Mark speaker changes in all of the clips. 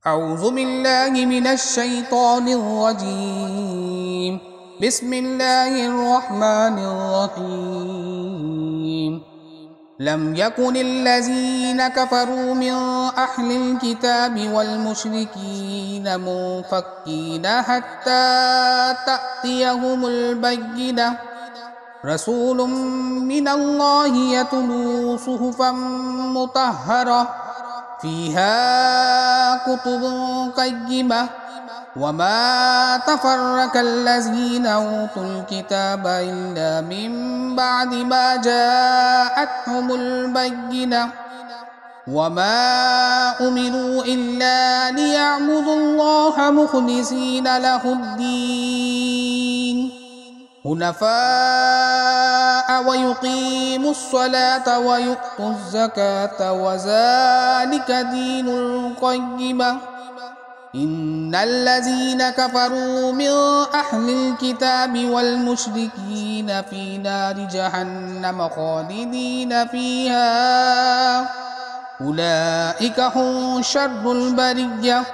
Speaker 1: أعوذ بالله من الشيطان الرجيم. بسم الله الرحمن الرحيم. لم يكن الذين كفروا من أهل الكتاب والمشركين منفكين حتى تأتيهم البينة رسول من الله يتلو صحفا مطهرة فيها كتب قيمة وما تفرق الذين أوتوا الكتاب إلا من بعد ما جاءتهم البينة وما أمروا إلا ليعبدوا الله مخلصين له الدين حنفاء ويقيموا الصلاة ويؤتوا الزكاة وذلك دين القيمة. إن الذين كفروا من أهل الكتاب والمشركين في نار جهنم خالدين فيها أولئك هم شر البرية.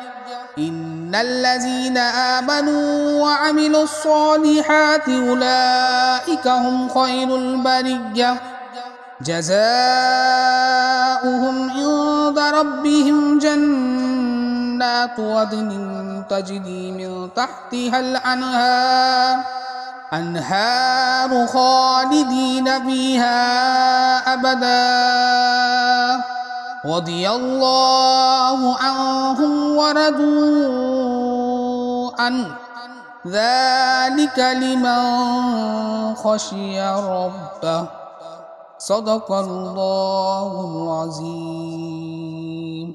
Speaker 1: إن الذين آمنوا وعملوا الصالحات أولئك هم خير البرية جزاؤهم عند ربهم جنات عدن تجري من تحتها الأنهار خالدين فيها أبدا رضي الله عنهم ورضوا عنه ذلك لمن خشي ربه صدق الله العظيم.